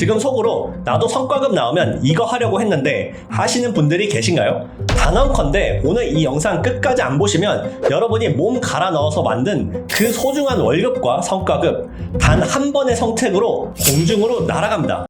지금 속으로 나도 성과급 나오면 이거 하려고 했는데 하시는 분들이 계신가요? 단언컨대 오늘 이 영상 끝까지 안 보시면 여러분이 몸 갈아 넣어서 만든 그 소중한 월급과 성과급 단 한 번의 선택으로 공중으로 날아갑니다.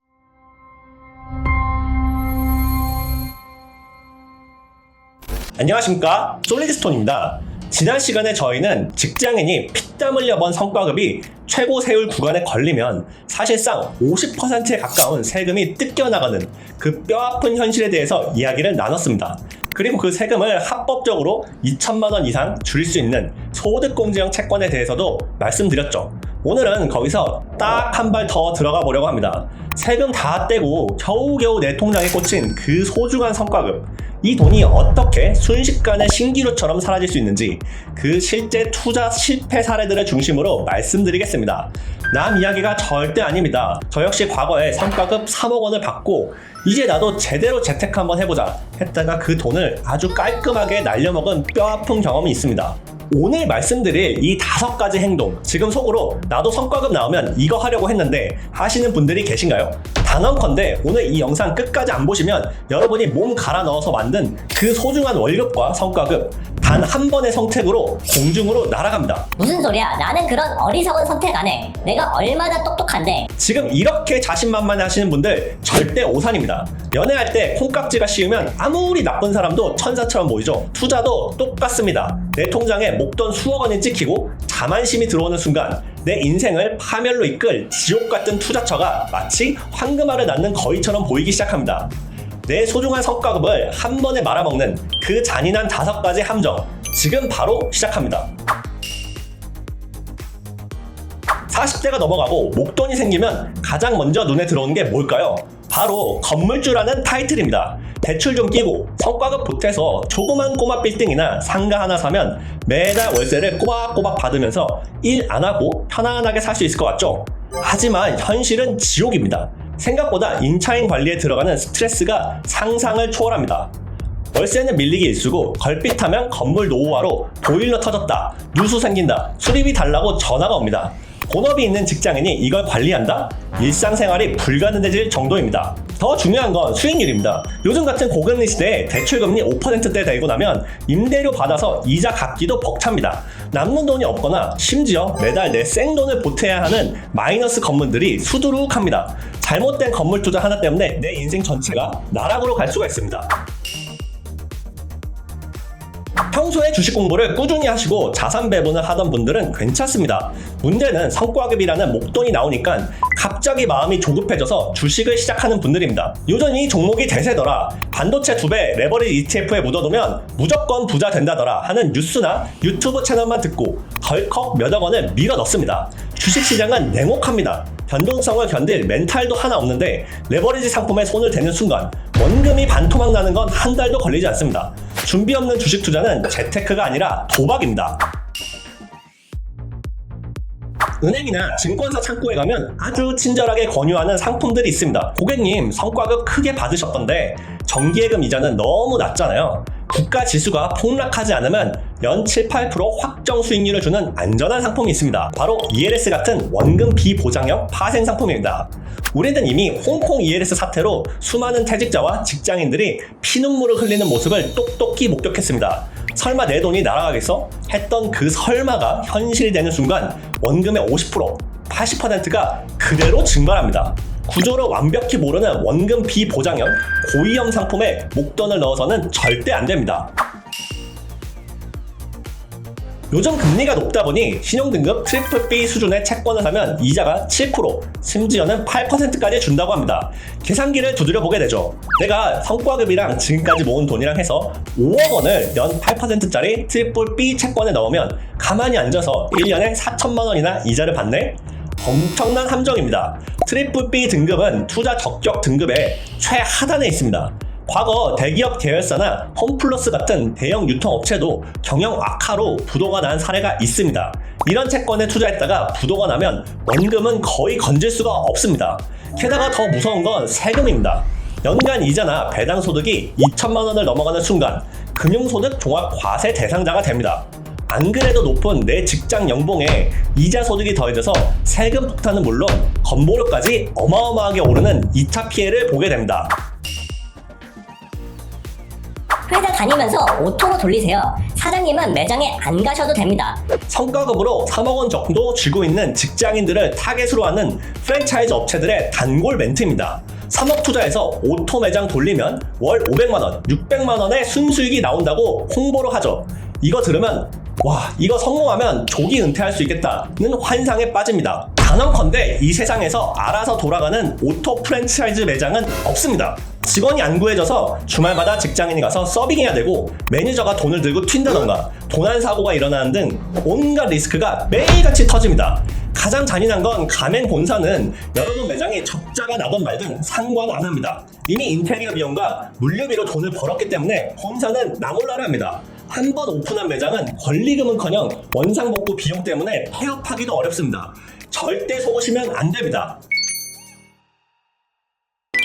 안녕하십니까, 솔리드스톤입니다. 지난 시간에 저희는 직장인이 피땀 흘려 번 성과급이 최고 세율 구간에 걸리면 사실상 50%에 가까운 세금이 뜯겨나가는 그 뼈아픈 현실에 대해서 이야기를 나눴습니다. 그리고 그 세금을 합법적으로 2천만 원 이상 줄일 수 있는 소득공제형 채권에 대해서도 말씀드렸죠. 오늘은 거기서 딱 한 발 더 들어가 보려고 합니다. 세금 다 떼고 겨우겨우 내 통장에 꽂힌 그 소중한 성과급, 이 돈이 어떻게 순식간에 신기루처럼 사라질 수 있는지 그 실제 투자 실패 사례들을 중심으로 말씀드리겠습니다. 남 이야기가 절대 아닙니다. 저 역시 과거에 성과급 3억 원을 받고 이제 나도 제대로 재테크 한번 해보자 했다가 그 돈을 아주 깔끔하게 날려먹은 뼈아픈 경험이 있습니다. 오늘 말씀드릴 이 5가지 행동, 지금 속으로 나도 성과급 나오면 이거 하려고 했는데 하시는 분들이 계신가요? 단언컨대 오늘 이 영상 끝까지 안 보시면 여러분이 몸 갈아 넣어서 만든 그 소중한 월급과 성과급 단 한 번의 선택으로 공중으로 날아갑니다. 무슨 소리야? 나는 그런 어리석은 선택 안 해. 내가 얼마나 똑똑한데. 지금 이렇게 자신만만해 하시는 분들 절대 오산입니다. 연애할 때 콩깍지가 씌우면 아무리 나쁜 사람도 천사처럼 보이죠. 투자도 똑같습니다. 내 통장에 목돈 수억 원이 찍히고 자만심이 들어오는 순간 내 인생을 파멸로 이끌 지옥 같은 투자처가 마치 황금알을 낳는 거위처럼 보이기 시작합니다. 내 소중한 성과급을 한 번에 말아먹는 그 잔인한 5가지 함정, 지금 바로 시작합니다. 40대가 넘어가고 목돈이 생기면 가장 먼저 눈에 들어오는 게 뭘까요? 바로 건물주라는 타이틀입니다. 대출 좀 끼고 성과급 보태서 조그만 꼬마 빌딩이나 상가 하나 사면 매달 월세를 꼬박꼬박 받으면서 일 안 하고 편안하게 살 수 있을 것 같죠? 하지만 현실은 지옥입니다. 생각보다 임차인 관리에 들어가는 스트레스가 상상을 초월합니다. 월세는 밀리기 일쑤고 걸핏하면 건물 노후화로 보일러 터졌다, 누수 생긴다, 수리비 달라고 전화가 옵니다. 본업이 있는 직장인이 이걸 관리한다? 일상생활이 불가능해질 정도입니다. 더 중요한 건 수익률입니다. 요즘 같은 고금리 시대에 대출금리 5%대 되고 나면 임대료 받아서 이자 갚기도 벅찹니다. 남는 돈이 없거나 심지어 매달 내 생돈을 보태야 하는 마이너스 건물들이 수두룩합니다. 잘못된 건물 투자 하나 때문에 내 인생 전체가 나락으로 갈 수가 있습니다. 평소에 주식 공부를 꾸준히 하시고 자산 배분을 하던 분들은 괜찮습니다. 문제는 성과급이라는 목돈이 나오니까 갑자기 마음이 조급해져서 주식을 시작하는 분들입니다. 요전이 종목이 대세더라, 반도체 2배 레버리지 ETF에 묻어두면 무조건 부자 된다더라 하는 뉴스나 유튜브 채널만 듣고 덜컥 몇억 원을 밀어 넣습니다. 주식시장은 냉혹합니다. 변동성을 견딜 멘탈도 하나 없는데 레버리지 상품에 손을 대는 순간 원금이 반토막 나는 건 한 달도 걸리지 않습니다. 준비 없는 주식 투자는 재테크가 아니라 도박입니다. 은행이나 증권사 창구에 가면 아주 친절하게 권유하는 상품들이 있습니다. 고객님, 성과급 크게 받으셨던데 정기예금 이자는 너무 낮잖아요. 국가 지수가 폭락하지 않으면 연 7, 8% 확정 수익률을 주는 안전한 상품이 있습니다. 바로 ELS 같은 원금 비보장형 파생 상품입니다. 우리는 이미 홍콩 ELS 사태로 수많은 퇴직자와 직장인들이 피눈물을 흘리는 모습을 똑똑히 목격했습니다. 설마 내 돈이 날아가겠어? 했던 그 설마가 현실이 되는 순간 원금의 50%, 80%가 그대로 증발합니다. 구조를 완벽히 모르는 원금 비보장형 고위험 상품에 목돈을 넣어서는 절대 안 됩니다. 요즘 금리가 높다 보니 신용등급 트리플 B 수준의 채권을 사면 이자가 7%, 심지어는 8%까지 준다고 합니다. 계산기를 두드려 보게 되죠. 내가 성과급이랑 지금까지 모은 돈이랑 해서 5억 원을 연 8%짜리 트리플 B 채권에 넣으면 가만히 앉아서 1년에 4천만 원이나 이자를 받네? 엄청난 함정입니다. 트리플 B 등급은 투자 적격 등급의 최하단에 있습니다. 과거 대기업 계열사나 홈플러스 같은 대형 유통업체도 경영 악화로 부도가 난 사례가 있습니다. 이런 채권에 투자했다가 부도가 나면 원금은 거의 건질 수가 없습니다. 게다가 더 무서운 건 세금입니다. 연간 이자나 배당 소득이 2천만 원을 넘어가는 순간 금융소득 종합 과세 대상자가 됩니다. 안 그래도 높은 내 직장 연봉에 이자 소득이 더해져서 세금 폭탄은 물론 건보료까지 어마어마하게 오르는 2차 피해를 보게 됩니다. 회사 다니면서 오토로 돌리세요. 사장님은 매장에 안 가셔도 됩니다. 성과급으로 3억 원 정도 쥐고 있는 직장인들을 타겟으로 하는 프랜차이즈 업체들의 단골 멘트입니다. 3억 투자해서 오토 매장 돌리면 월 500만원, 600만원의 순수익이 나온다고 홍보를 하죠. 이거 들으면 와, 이거 성공하면 조기 은퇴할 수 있겠다는 환상에 빠집니다. 단언컨대 이 세상에서 알아서 돌아가는 오토 프랜차이즈 매장은 없습니다. 직원이 안 구해져서 주말마다 직장인이 가서 서빙해야 되고 매니저가 돈을 들고 튄다던가 도난 사고가 일어나는 등 온갖 리스크가 매일같이 터집니다. 가장 잔인한 건 가맹 본사는 여러분 매장에 적자가 나던 말든 상관 안 합니다. 이미 인테리어 비용과 물류비로 돈을 벌었기 때문에 본사는 나몰라라 합니다. 한 번 오픈한 매장은 권리금은커녕 원상복구 비용 때문에 폐업하기도 어렵습니다. 절대 속으시면 안 됩니다.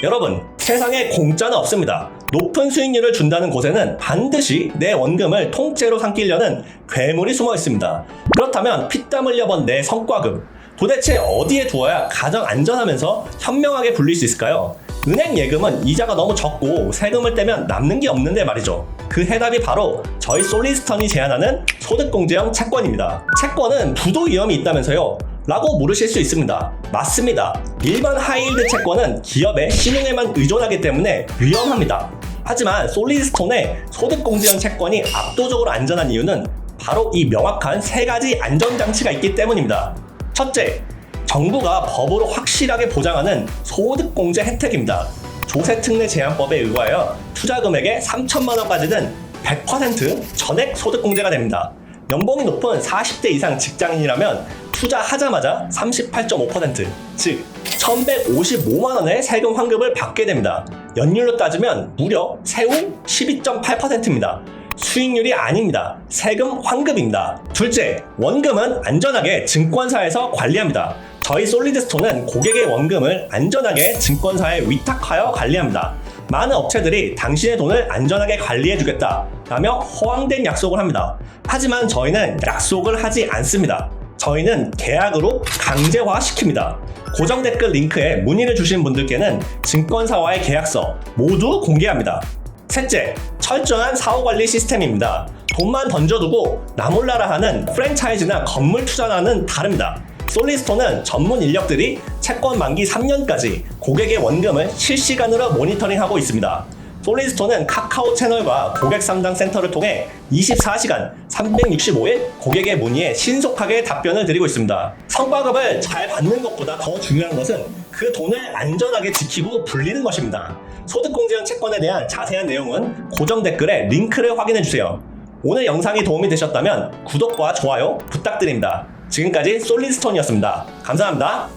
여러분, 세상에 공짜는 없습니다. 높은 수익률을 준다는 곳에는 반드시 내 원금을 통째로 삼키려는 괴물이 숨어 있습니다. 그렇다면 피땀 흘려 번 내 성과금, 도대체 어디에 두어야 가장 안전하면서 현명하게 불릴 수 있을까요? 은행 예금은 이자가 너무 적고 세금을 떼면 남는 게 없는데 말이죠. 그 해답이 바로 저희 솔리스턴이 제안하는 소득공제형 채권입니다. 채권은 부도 위험이 있다면서요? 라고 물으실 수 있습니다. 맞습니다. 일반 하이힐드 채권은 기업의 신용에만 의존하기 때문에 위험합니다. 하지만 솔리스톤의 소득공제형 채권이 압도적으로 안전한 이유는 바로 이 명확한 세 가지 안전장치가 있기 때문입니다. 첫째, 정부가 법으로 확실하게 보장하는 소득공제 혜택입니다. 조세특례 제한법에 의거하여 투자금액의 3천만 원까지는 100% 전액 소득공제가 됩니다. 연봉이 높은 40대 이상 직장인이라면 투자하자마자 38.5%, 즉 1155만 원의 세금 환급을 받게 됩니다. 연율로 따지면 무려 세후 12.8%입니다. 수익률이 아닙니다. 세금 환급입니다. 둘째, 원금은 안전하게 증권사에서 관리합니다. 저희 솔리드스톤은 고객의 원금을 안전하게 증권사에 위탁하여 관리합니다. 많은 업체들이 당신의 돈을 안전하게 관리해주겠다 라며 허황된 약속을 합니다. 하지만 저희는 약속을 하지 않습니다. 저희는 계약으로 강제화시킵니다. 고정 댓글 링크에 문의를 주신 분들께는 증권사와의 계약서 모두 공개합니다. 셋째, 철저한 사후관리 시스템입니다. 돈만 던져두고 나몰라라 하는 프랜차이즈나 건물 투자와는 다릅니다. 솔리스톤은 전문 인력들이 채권 만기 3년까지 고객의 원금을 실시간으로 모니터링하고 있습니다. 솔리스톤은 카카오 채널과 고객 상담 센터를 통해 24시간 365일 고객의 문의에 신속하게 답변을 드리고 있습니다. 성과급을 잘 받는 것보다 더 중요한 것은 그 돈을 안전하게 지키고 불리는 것입니다. 소득공제형 채권에 대한 자세한 내용은 고정 댓글에 링크를 확인해주세요. 오늘 영상이 도움이 되셨다면 구독과 좋아요 부탁드립니다. 지금까지 솔리스톤이었습니다. 감사합니다.